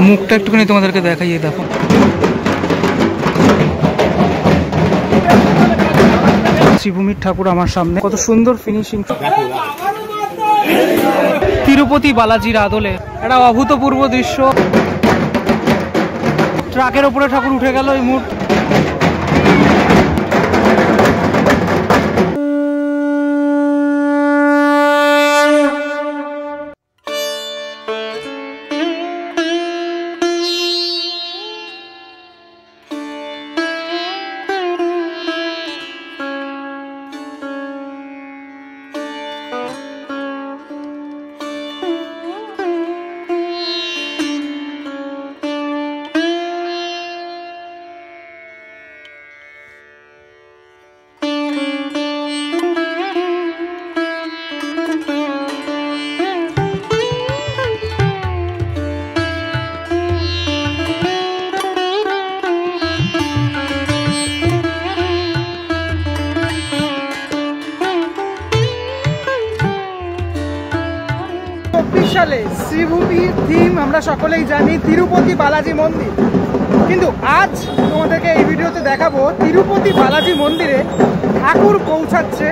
মুখটা একটুখানি তোমাদেরকে দেখাই, দেখো শ্রীভূমির ঠাকুর আমার সামনে, কত সুন্দর ফিনিশিং। তিরুপতি বালাজির আদলে একটা অভূতপূর্ব দৃশ্য। ট্রাকের ওপরে ঠাকুর উঠে গেল এই মুহূর্তে। সালে শ্রীভূমির থিম আমরা সকলেই জানি তিরুপতি বালাজি মন্দির, কিন্তু আজ তোমাদেরকে এই ভিডিওতে দেখাবো তিরুপতি বালাজি মন্দিরে ঠাকুর পৌঁছাচ্ছে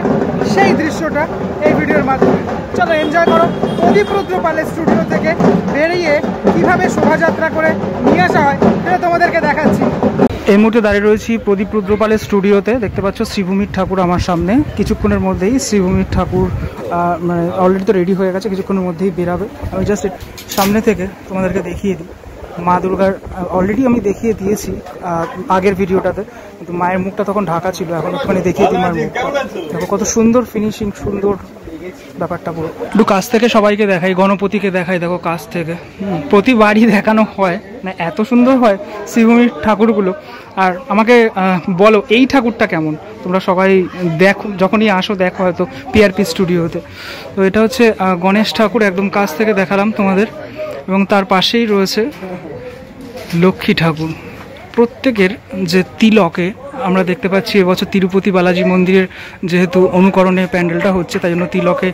সেই দৃশ্যটা এই ভিডিওর মাধ্যমে। চলো এনজয় করো। প্রদীপ রুদ্রপালের স্টুডিও থেকে বেরিয়ে কিভাবে শোভাযাত্রা করে নিয়ে আসা হয় সেটা তোমাদেরকে দেখাচ্ছি। এই মুহূর্তে দাঁড়িয়ে রয়েছি প্রদীপ রুদ্রপালের স্টুডিওতে। দেখতে পাচ্ছ শ্রীভূমির ঠাকুর আমার সামনে। কিছুক্ষণের মধ্যেই শ্রীভূমির ঠাকুর মানে অলরেডি তো রেডি হয়ে গেছে, কিছুক্ষণের মধ্যেই বেরাবে। আমি জাস্ট সামনে থেকে তোমাদেরকে দেখিয়ে দিই। মা দুর্গার অলরেডি আমি দেখিয়ে দিয়েছি আগের ভিডিওটাতে, কিন্তু মায়ের মুখটা তখন ঢাকা ছিল। এখন একটুখানি দেখিয়ে দিই মায়ের মুখটা। দেখো কত সুন্দর ফিনিশিং, সুন্দর ব্যাপারটা পুরো। একটু কাছ থেকে সবাইকে দেখাই, গণপতিকে দেখাই। দেখো কাছ থেকে প্রতিবারই দেখানো হয় না, এত সুন্দর হয় শ্রীভূমির ঠাকুরগুলো। আর আমাকে বলো এই ঠাকুরটা কেমন, তোমরা সবাই দেখো, যখনই আসো দেখো হয়তো পিআরপি স্টুডিওতে। তো এটা হচ্ছে গণেশ ঠাকুর, একদম কাছ থেকে দেখালাম তোমাদের। এবং তার পাশেই রয়েছে লক্ষ্মী ঠাকুর। প্রত্যেকের যে তিলকে আমরা দেখতে পাচ্ছি এবছর তিরুপতি বালাজি মন্দিরের যেহেতু অনুকরণে প্যান্ডেলটা হচ্ছে, তাই জন্য তিলকে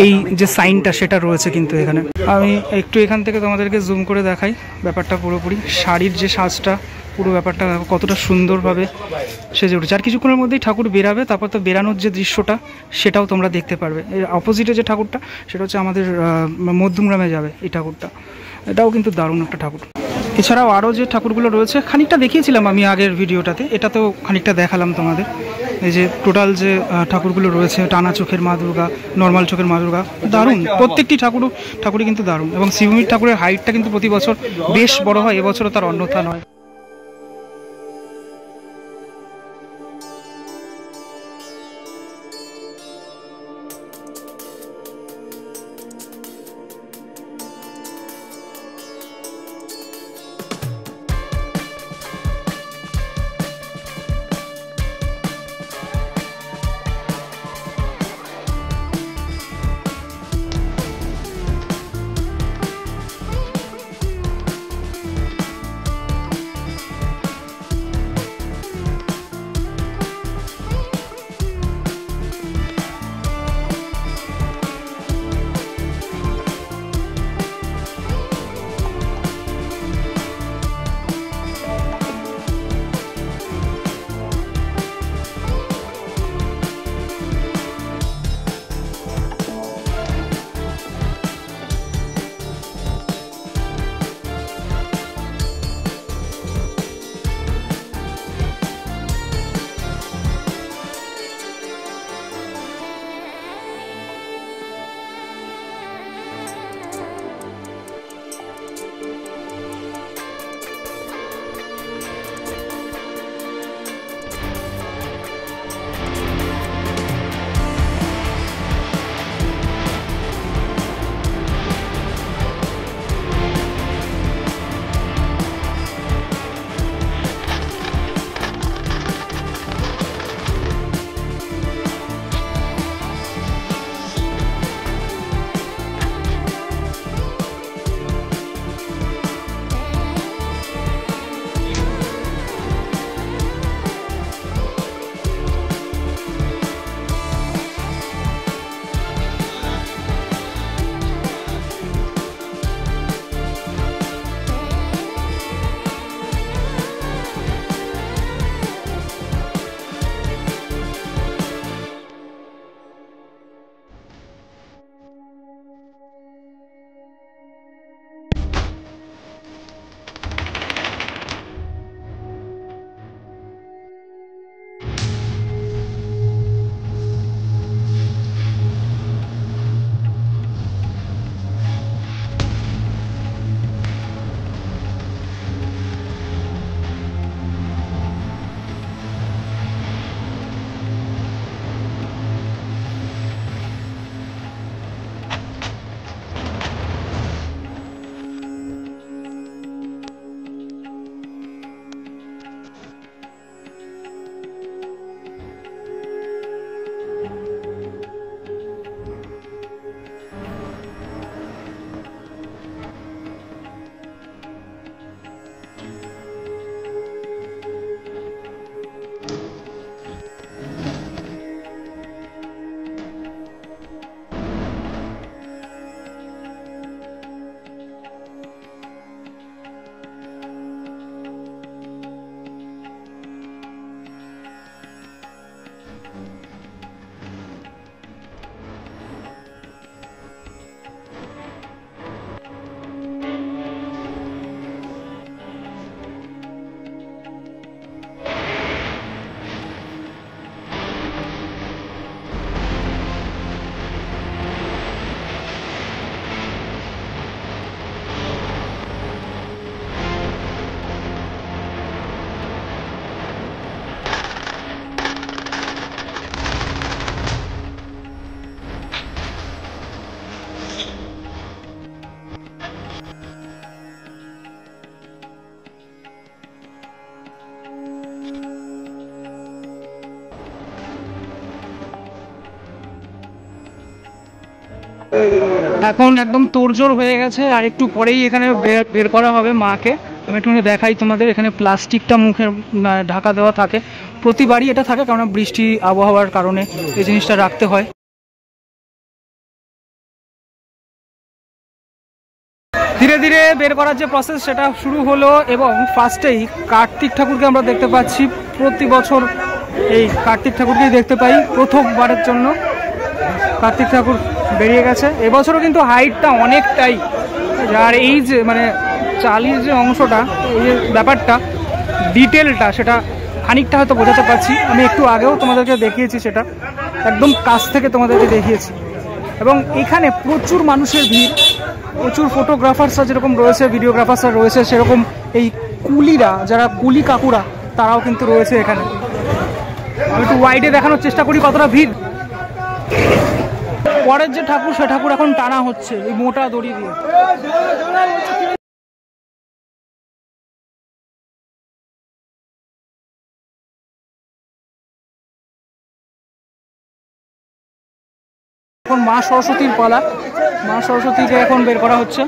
এই যে সাইনটা সেটা রয়েছে কিন্তু এখানে। আমি একটু এখান থেকে তোমাদেরকে জুম করে দেখাই ব্যাপারটা পুরোপুরি। শাড়ির যে সাজটা, পুরো ব্যাপারটা কতটা সুন্দরভাবে সেজে উঠেছে। আর কিছুক্ষণের মধ্যেই ঠাকুর বেরাবে, তারপর তো বেরানোর যে দৃশ্যটা সেটাও তোমরা দেখতে পারবে। এর অপোজিটে যে ঠাকুরটা সেটা হচ্ছে আমাদের মধ্যমগ্রামে যাবে এই ঠাকুরটা। এটাও কিন্তু দারুণ একটা ঠাকুর। এছাড়াও আরও যে ঠাকুরগুলো রয়েছে খানিকটা দেখিয়েছিলাম আমি আগের ভিডিওটাতে, এটাতেও খানিকটা দেখালাম তোমাদের। এই যে টোটাল যে ঠাকুরগুলো রয়েছে, টানা চোখের মা দুর্গা, নর্মাল চোখের মা দুর্গা, দারুণ প্রত্যেকটি ঠাকুরই কিন্তু দারুণ। এবং শ্রীভূমির ঠাকুরের হাইটটা কিন্তু প্রতি বছর বেশ বড় হয়, এবছরও তার অন্যথা নয়। এখন একদম তোড়জোড় হয়ে গেছে, আর একটু পরেই এখানে বের করা হবে মাকে। আমি একটু দেখাই তোমাদের, এখানে প্লাস্টিকটা মুখে ঢাকা দেওয়া থাকে, প্রতিবারই এটা থাকে, কারণ বৃষ্টি আবহাওয়ার কারণে এই জিনিসটা রাখতে হয়। ধীরে ধীরে বের করার যে প্রসেস সেটা শুরু হলো, এবং ফার্স্টেই কার্তিক ঠাকুরকে আমরা দেখতে পাচ্ছি। প্রতি বছর এই কার্তিক ঠাকুরকেই দেখতে পাই, প্রথমবারের জন্য কার্তিক ঠাকুর বেরিয়ে গেছে। এবছরও কিন্তু হাইটটা অনেকটাই, আর এই যে মানে চালির যে অংশটা, এই যে ব্যাপারটা, ডিটেলটা, সেটা খানিকটা হয়তো বোঝাতে পারছি। আমি একটু আগেও তোমাদেরকে দেখিয়েছি, সেটা একদম কাছ থেকে তোমাদেরকে দেখিয়েছি। এবং এখানে প্রচুর মানুষের ভিড়, প্রচুর ফটোগ্রাফার্সরা যেরকম রয়েছে, ভিডিওগ্রাফার্সরা রয়েছে, সেরকম এই কুলিরা, যারা কুলি কাকুরা, তারাও কিন্তু রয়েছে এখানে। আমি একটু ওয়াইডে দেখানোর চেষ্টা করি কতটা ভিড়। পরের যে ঠাকুর, সে ঠাকুর এখন টানা হচ্ছে এই মোটা দড়ি দিয়ে। এখন মা সরস্বতীর পালা, মা সরস্বতীকে এখন বের করা হচ্ছে।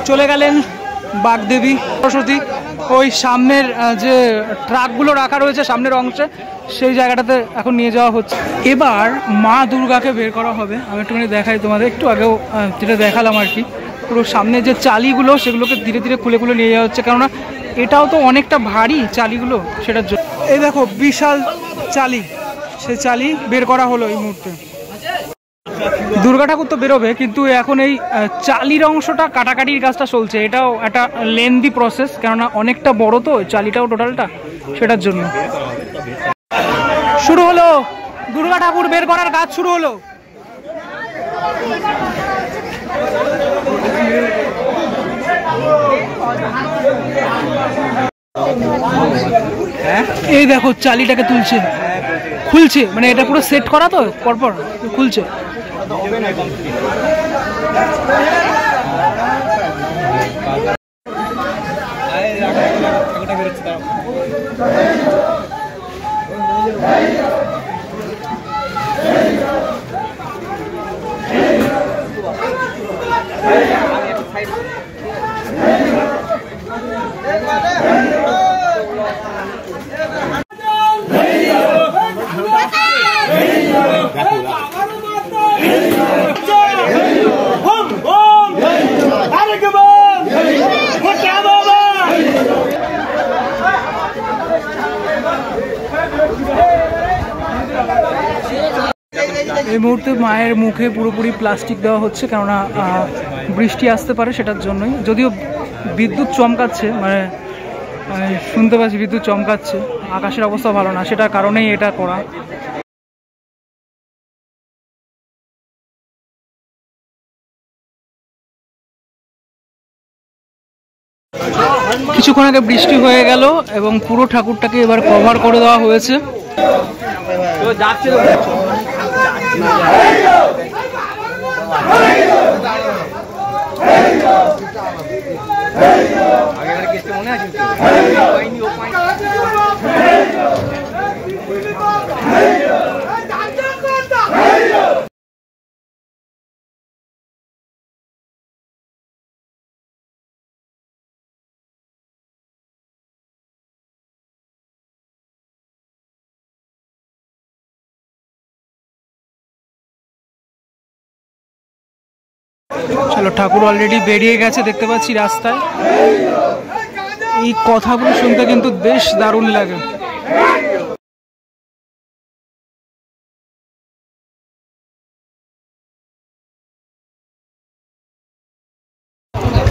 চলে গেলেন বাগদেবী সরস্বতী, ওই সামনের যে ট্রাকগুলো রাখা রয়েছে সামনের অংশে, সেই জায়গাটাতে এখন নিয়ে যাওয়া হচ্ছে। এবার মা দুর্গাকে বের করা হবে। আমি একটুখানি দেখাই তোমাদের, একটু আগেও যেটা দেখালাম আর কি, পুরো সামনে যে চালিগুলো সেগুলোকে ধীরে ধীরে খুলে খুলে নিয়ে যাওয়া হচ্ছে, কেননা এটাও তো অনেকটা ভারী চালিগুলো, সেটার জন্য। এই দেখো বিশাল চালি, সেই চালি বের করা হলো এই মুহূর্তে। দুর্গা ঠাকুর তো বেরোবে, কিন্তু এখন এই চালির অংশটা কাটাকাটির কাজটা চলছে। এটাও একটা লেন্দি প্রসেস, কেননা অনেকটা বড় তো চালিটাও টোটালটা, সেটার জন্য। শুরু হলো দুর্গা ঠাকুর বের করার কাজ শুরু হলো। এই দেখো চালিটাকে তুলছে, খুলছে, মানে এটা পুরো সেট করা তো, পরপর খুলছে। এই মুহূর্তে মায়ের মুখে পুরোপুরি প্লাস্টিক দেওয়া হচ্ছে, কেননা বৃষ্টি আসতে পারে, সেটার জন্যই। যদিও বিদ্যুৎ চমকাচ্ছে, মানে শুনতে পাচ্ছি বিদ্যুৎ চমকাচ্ছে, আকাশের অবস্থা ভালো না, সেটার কারণেই এটা করা। কিছুক্ষণ আগে বৃষ্টি হয়ে গেল এবং পুরো ঠাকুরটাকে এবার কভার করে দেওয়া হয়েছে। চলো, ঠাকুর অলরেডি বেরিয়ে গেছে, দেখতে পাচ্ছি রাস্তায়। এই কথাগুলো শুনতে কিন্তু বেশ দারুণ লাগে।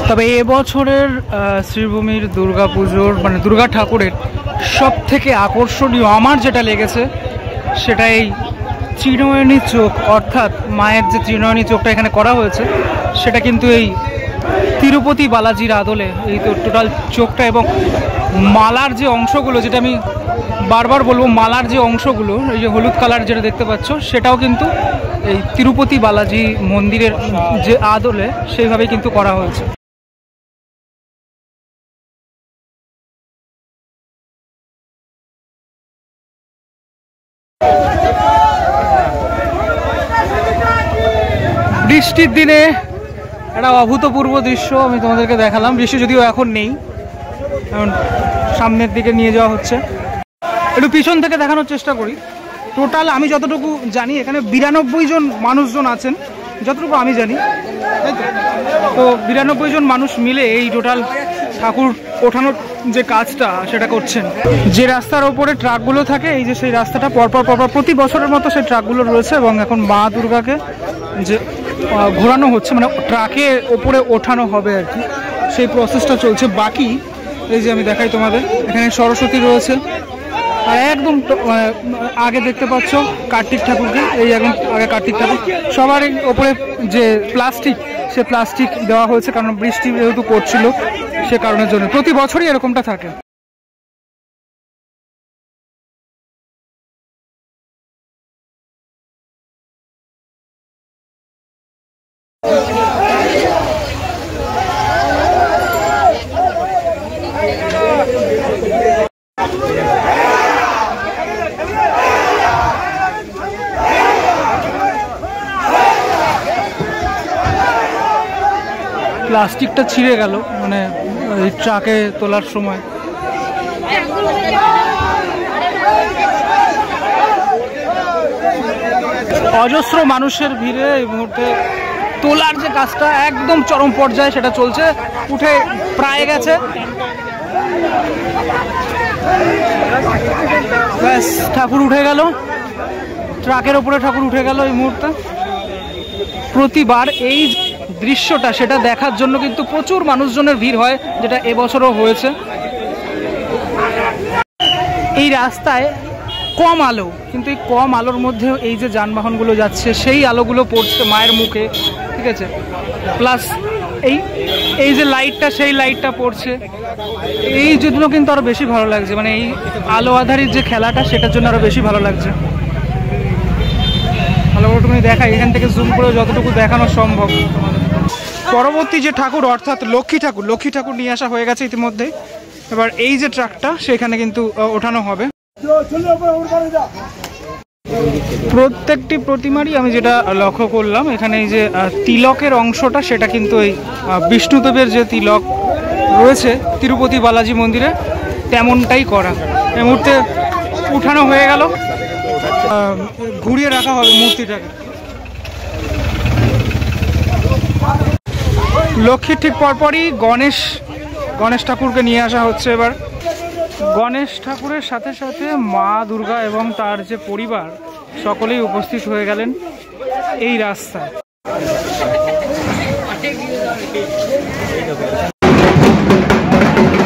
তবে এবছরের শ্রীভূমির দুর্গাপুজোর মানে দুর্গা ঠাকুরের সব থেকে আকর্ষণীয় আমার যেটা লেগেছে, সেটা এই ত্রিনয়নী চোখ, অর্থাৎ মায়ের যে ত্রিনয়নী চোখটা এখানে করা হয়েছে, সেটা কিন্তু এই তিরুপতি বালাজির আদলে এই তো টোটাল চোখটা এবং মালার যে অংশগুলো, যেটা আমি বারবার বলবো, মালার যে অংশগুলো এই যে হলুদ কালার যেটা দেখতে পাচ্ছ, সেটাও কিন্তু এই তিরুপতি বালাজি মন্দিরের যে আদলে সেইভাবেই কিন্তু করা হয়েছে। বৃষ্টির দিনে একটা অভূতপূর্ব দৃশ্য আমি তোমাদেরকে দেখালাম। বৃষ্টি যদিও এখন নেই, এখন সামনের দিকে নিয়ে যাওয়া হচ্ছে। একটু পিছন থেকে দেখানোর চেষ্টা করি। টোটাল আমি যতটুকু জানি এখানে 92 জন মানুষজন আছেন, যতটুকু আমি জানি, তাই তো 92 জন মানুষ মিলে এই টোটাল ঠাকুর ওঠানোর যে কাজটা সেটা করছেন। যে রাস্তার ওপরে ট্রাকগুলো থাকে, এই যে সেই রাস্তাটা পরপর প্রতি বছরের মতো সেই ট্রাকগুলো রয়েছে এবং এখন মা দুর্গাকে যে ঘোরানো হচ্ছে, মানে ট্রাকে ওপরে ওঠানো হবে আর কি, সেই প্রসেসটা চলছে। বাকি এই যে আমি দেখাই তোমাদের, এখানে সরস্বতী রয়েছে আর একদম আগে দেখতে পাচ্ছ কার্তিক ঠাকুরকে, এই একদম আগে কার্তিক ঠাকুর। সবার ওপরে যে প্লাস্টিক, সে প্লাস্টিক দেওয়া হয়েছে কারণ বৃষ্টি যেহেতু পড়ছিল সে কারণের জন্য। প্রতি বছরই এরকমটা থাকে। প্লাস্টিকটা ছিঁড়ে গেল মানে এই ট্রাকে তোলার সময়। অজস্র মানুষের ভিড়ে এই মুহূর্তে তোলার যে কাজটা একদম চরম পর্যায়ে সেটা চলছে। উঠে প্রায় গেছে, ব্যাস ঠাকুর উঠে গেল, ট্রাকের ওপরে ঠাকুর উঠে গেল এই মুহূর্তে। প্রতিবার এই দৃশ্যটা সেটা দেখার জন্য কিন্তু প্রচুর মানুষজনের ভিড় হয়, যেটা এবছরও হয়েছে। এই রাস্তায় কম আলো, কিন্তু এই কম আলোর মধ্যেও এই যে যানবাহনগুলো যাচ্ছে সেই আলোগুলো পড়ছে মায়ের মুখে, ঠিক আছে। প্লাস এই যে লাইটটা, সেই লাইটটা পড়ছে, এই জন্য কিন্তু আরো বেশি ভালো লাগছে। মানে এই আলো আধারির যে খেলাটা সেটার জন্য আরো বেশি ভালো লাগছে। ভালো করে তুমি দেখাই, এখান থেকে জুম করে যতটুকু দেখানো সম্ভব। পরবর্তী যে ঠাকুর অর্থাৎ লক্ষ্মী ঠাকুর নিয়ে আসা হয়ে গেছে ইতিমধ্যে। এবার এই যে ট্রাকটা সেখানে কিন্তু ওঠানো হবে। প্রত্যেকটি প্রতিমারই আমি যেটা লক্ষ্য করলাম, এখানে এই যে তিলকের অংশটা সেটা কিন্তু এই বিষ্ণুদেবের যে তিলক রয়েছে তিরুপতি বালাজি মন্দিরে তেমনটাই করা। এই মুহূর্তে উঠানো হয়ে গেল, ঘুরিয়ে রাখা হবে মূর্তিটাকে। লক্ষ্মীর ঠিক পরপরই গণেশ ঠাকুরকে নিয়ে আসা হচ্ছে। এবার গণেশ ঠাকুরের সাথে সাথে মা দুর্গা এবং তার যে পরিবার সকলেই উপস্থিত হয়ে গেলেন এই রাস্তায়।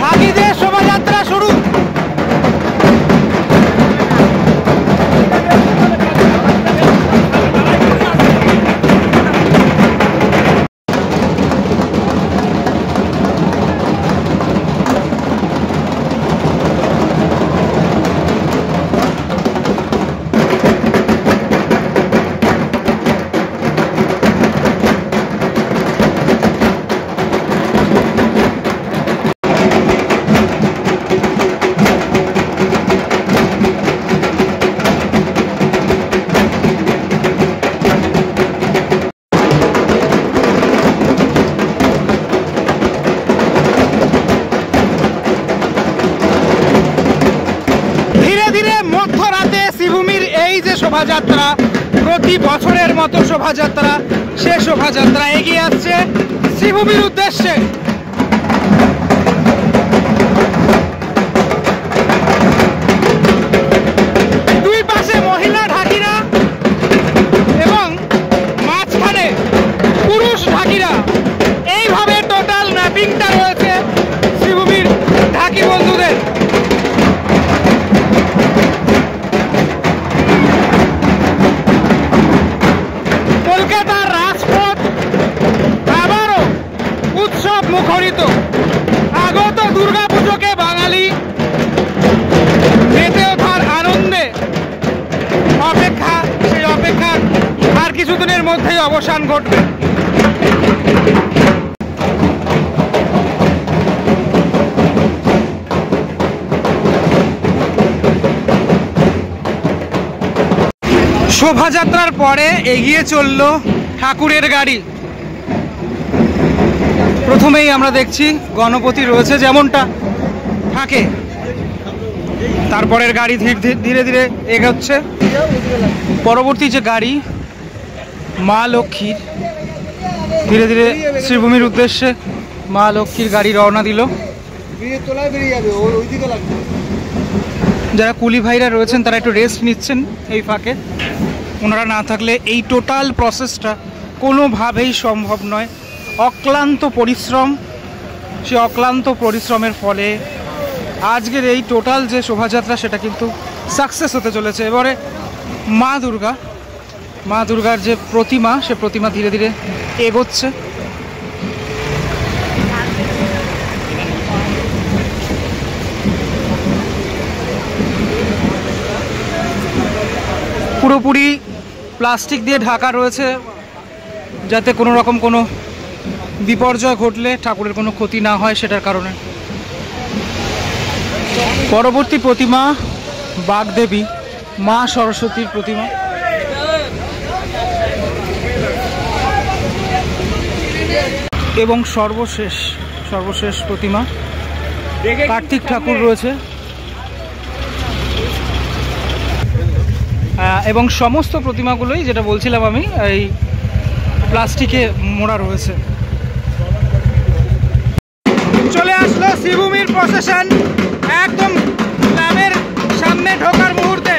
ভাগীদের শোভাযাত্রা শুরু। শোভাযাত্রা, প্রতি বছরের মতো শোভাযাত্রা, সে শোভাযাত্রা এগিয়ে আসছে শ্রীভূমির উদ্দেশ্যে। দুই পাশে মহিলা ঢাকিরা এবং মাঝখানে পুরুষ ঢাকিরা, এইভাবে টোটাল ম্যাপিংটা রয়েছে শ্রীভূমির ঢাকি বন্ধুদের। কলকাতার রাজপথ আবারও কিছুদিনের মধ্যেই অবসান ঘটবে। শোভাযাত্রার পরে এগিয়ে চলল ঠাকুরের গাড়ি। প্রথমেই আমরা দেখছি গণপতি রয়েছে যেমনটা থাকে, তারপরের গাড়ি ধীরে ধীরে এগোচ্ছে। পরবর্তী যে গাড়ি মা লক্ষ্মীর, ধীরে ধীরে শ্রীভূমির উদ্দেশ্যে মা লক্ষ্মীর গাড়ি রওনা দিল। যারা কুলি ভাইরা রয়েছেন তারা একটু রেস্ট নিচ্ছেন এই ফাঁকে। ওনারা না থাকলে এই টোটাল প্রসেসটা কোনোভাবেই সম্ভব নয়। অক্লান্ত পরিশ্রম, সে অক্লান্ত পরিশ্রমের ফলে আজকের এই টোটাল যে শোভাযাত্রা সেটা কিন্তু সাকসেস হতে চলেছে। এবারে মা দুর্গার যে প্রতিমা, সে প্রতিমা ধীরে ধীরে এগোচ্ছে। পুরোপুরি প্লাস্টিক দিয়ে ঢাকা রয়েছে যাতে কোনো রকম কোনো বিপর্যয় ঘটলে ঠাকুরের কোনো ক্ষতি না হয় সেটার কারণে। পরবর্তী প্রতিমা বাগদেবী মা সরস্বতীর প্রতিমা। এবং সর্বশেষ প্রতিমা কার্তিক ঠাকুর রয়েছে। এবং সমস্ত প্রতিমাগুলোই, যেটা বলছিলাম আমি, এই প্লাস্টিকে মোড়া রয়েছে। চলে আসলো শ্রীভূমির প্রসেশন একদম ক্লাবের সামনে ঢোকার মুহূর্তে।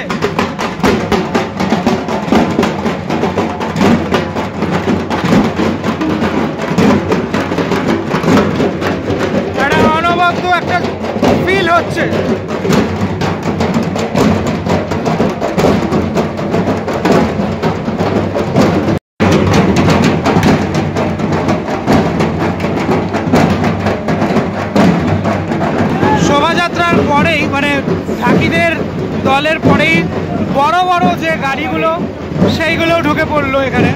একটা অনবদ্য একটা ফিল হচ্ছে। শোভাযাত্রার পরেই, মানে ঢাকিদের দলের পরেই বড় বড় যে গাড়িগুলো সেইগুলোও ঢুকে পড়লো এখানে।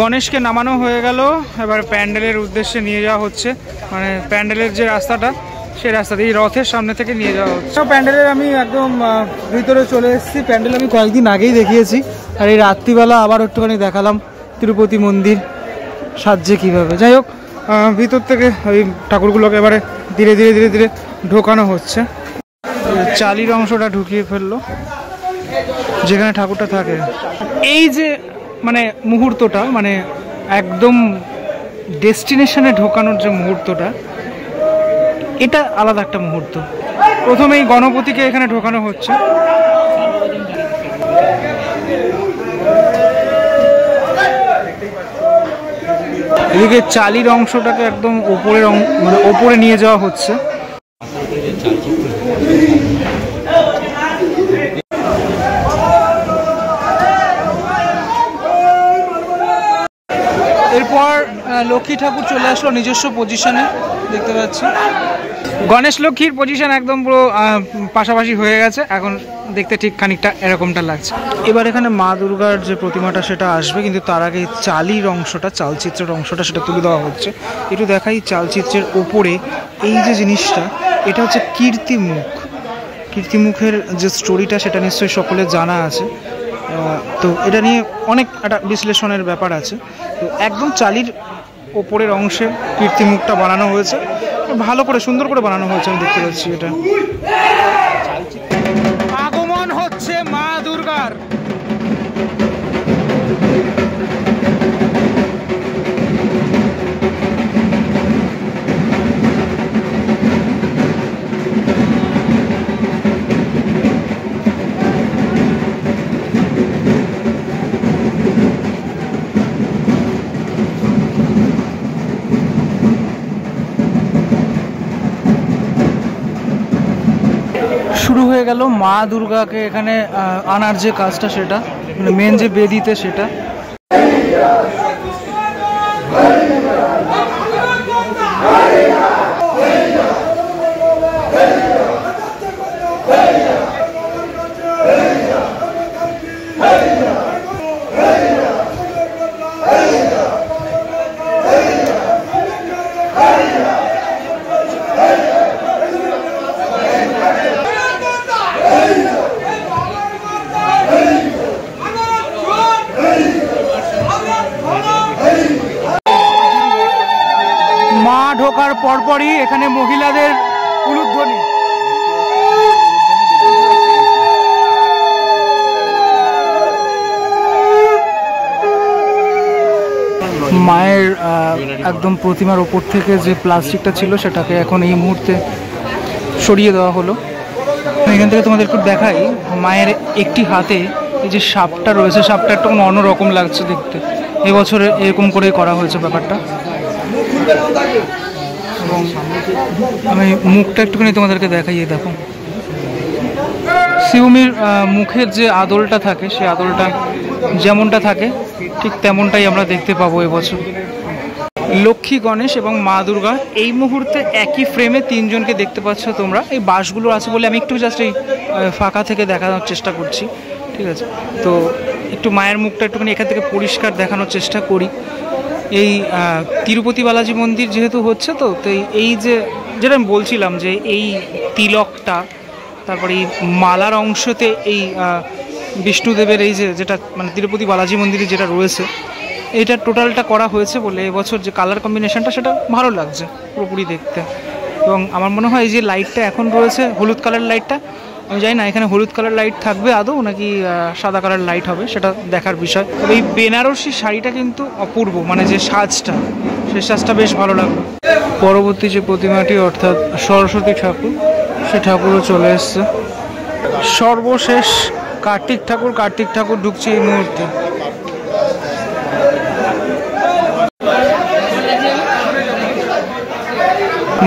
গণেশকে নামানো হয়ে গেল, এবার প্যান্ডেলের উদ্দেশ্যে নিয়ে যাওয়া হচ্ছে। মানে প্যান্ডেলের যে রাস্তাটা, সেই রাস্তা দিয়ে রথের সামনে থেকে নিয়ে যাওয়া হচ্ছে। প্যান্ডেলের আমি একদম ভিতরে চলে এসেছি। প্যান্ডেল আমি কয়েকদিন আগেই দেখিয়েছি, আর এই রাত্রিবেলা আবার একটুখানি দেখালাম তিরুপতি মন্দির সাজছে কীভাবে। যাই হোক, ভিতর থেকে ওই ঠাকুরগুলোকে এবারে ধীরে ধীরে ধীরে ধীরে ঢোকানো হচ্ছে। চালির অংশটা ঢুকিয়ে ফেললো যেখানে ঠাকুরটা থাকে। এই যে মানে মুহূর্তটা, মানে একদম ডেস্টিনেশনে ঢোকানোর যে মুহূর্তটা, এটা আলাদা একটা মুহূর্ত। প্রথমেই গণপতিকে এখানে ঢোকানো হচ্ছে। এদিকে চালির অংশটাকে একদম ওপরে নিয়ে যাওয়া হচ্ছে। লক্ষ্মী ঠাকুর চলে আসলো নিজস্ব পজিশনে, দেখতে পাচ্ছি গণেশ লক্ষ্মীর পজিশন একদম পুরো পাশাপাশি হয়ে গেছে, এখন দেখতে ঠিক খানিকটা এরকমটা লাগছে। এবার এখানে মা দুর্গার যে প্রতিমাটা সেটা আসবে, কিন্তু তার আগে চালির অংশটা, চালচিত্রের অংশটা সেটা তুলে দেওয়া হচ্ছে। একটু দেখাই চালচিত্রের ওপরে এই যে জিনিসটা, এটা হচ্ছে কীর্তিমুখ। কীর্তিমুখের যে স্টোরিটা সেটা নিশ্চয়ই সকলের জানা আছে, তো এটা নিয়ে অনেক একটা বিশ্লেষণের ব্যাপার আছে। তো একদম চালির ওপরের অংশে কীর্তিমুখটা বানানো হয়েছে, ভালো করে সুন্দর করে বানানো হয়েছে, আমি দেখতে পাচ্ছি। এটা আগমন হচ্ছে মা দুর্গার। শুরু হয়ে গেল মা দুর্গাকে এখানে আনার যে কাজটা, সেটা মানে মেন যে বেদিতে সেটা। মা ঢোকার পরপরই এখানে মহিলাদের উলুধ্বনি। মায়ের একদম প্রতিমার ওপর থেকে যে প্লাস্টিকটা ছিল সেটাকে এখন এই মুহূর্তে সরিয়ে দেওয়া হলো। এখান থেকে তোমাদের একটু দেখাই, মায়ের একটি হাতে এই যে সাপটা রয়েছে, সাপটা একটু অন্যরকম লাগছে দেখতে। এবছরে এরকম করে করা হয়েছে ব্যাপারটা, এবং আমি মুখটা একটুখানি তোমাদেরকে দেখাই। দেখো শিবমির মুখের যে আদলটা থাকে, সেই আদলটা যেমনটা থাকে ঠিক তেমনটাই আমরা দেখতে পাবো এবছর। লক্ষ্মী, গণেশ এবং মা দুর্গা এই মুহূর্তে একই ফ্রেমে তিনজনকে দেখতে পাচ্ছ তোমরা। এই বাঁশগুলো আছে বলে আমি একটু জাস্ট এই ফাঁকা থেকে দেখানোর চেষ্টা করছি, ঠিক আছে? তো একটু মায়ের মুখটা একটুখানি এখান থেকে পরিষ্কার দেখানোর চেষ্টা করি। এই তিরুপতি বালাজি মন্দির যেহেতু হচ্ছে, তো এই যেটা আমি বলছিলাম যে এই তিলকটা, তারপরে এই মালার অংশতে এই বিষ্ণুদেবের এই যেটা মানে তিরুপতি বালাজি মন্দিরে যেটা রয়েছে, এটা টোটালটা করা হয়েছে বলে এবছর যে কালার কম্বিনেশনটা সেটা ভালো লাগছে পুরোপুরি দেখতে। এবং আমার মনে হয় এই যে লাইটটা এখন রয়েছে, হলুদ কালার লাইটটা, আমি জানি না এখানে হলুদ কালার লাইট থাকবে আদৌ নাকি সাদা কালার লাইট হবে, সেটা দেখার বিষয়। তবে এই বেনারসি শাড়িটা কিন্তু অপূর্ব, মানে যে সাজটা, সেই সাজটা বেশ ভালো লাগলো। পরবর্তী যে প্রতিমাটি অর্থাৎ সরস্বতী ঠাকুর, সে ঠাকুরও চলে এসছে। সর্বশেষ কার্তিক ঠাকুর ঢুকছে এই মুহূর্তে।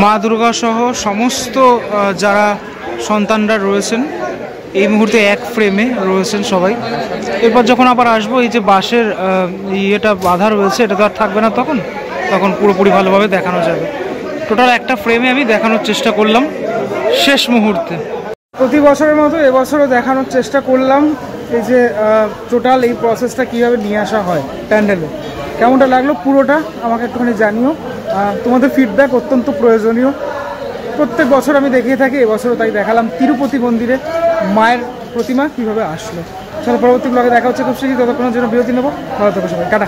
মা দুর্গা সহ সমস্ত যারা সন্তানরা রয়েছেন এই মুহূর্তে এক ফ্রেমে রয়েছেন সবাই। এরপর যখন আবার আসবো, এই যে বাঁশের ইয়েটা বাঁধা রয়েছে, এটা তো আর থাকবে না, তখন পুরোপুরি ভালোভাবে দেখানো যাবে। টোটাল একটা ফ্রেমে আমি দেখানোর চেষ্টা করলাম শেষ মুহূর্তে। প্রতি বছরের মতো এবছরও দেখানোর চেষ্টা করলাম এই যে টোটাল এই প্রসেসটা কীভাবে নিয়ে আসা হয় প্যান্ডেলে। কেমনটা লাগলো পুরোটা আমাকে একটুখানি জানিও। তোমাদের ফিডব্যাক অত্যন্ত প্রয়োজনীয়। প্রত্যেক বছর আমি দেখিয়ে থাকি, এবছরও তাই দেখালাম তিরুপতি মন্দিরে মায়ের প্রতিমা কীভাবে আসলো। চলো পরবর্তী ব্লগে দেখা হচ্ছে খুব শীঘ্রই, ততক্ষণের জন্য বিরতি নেবো। ভালো থেকো সবাই, টাটা।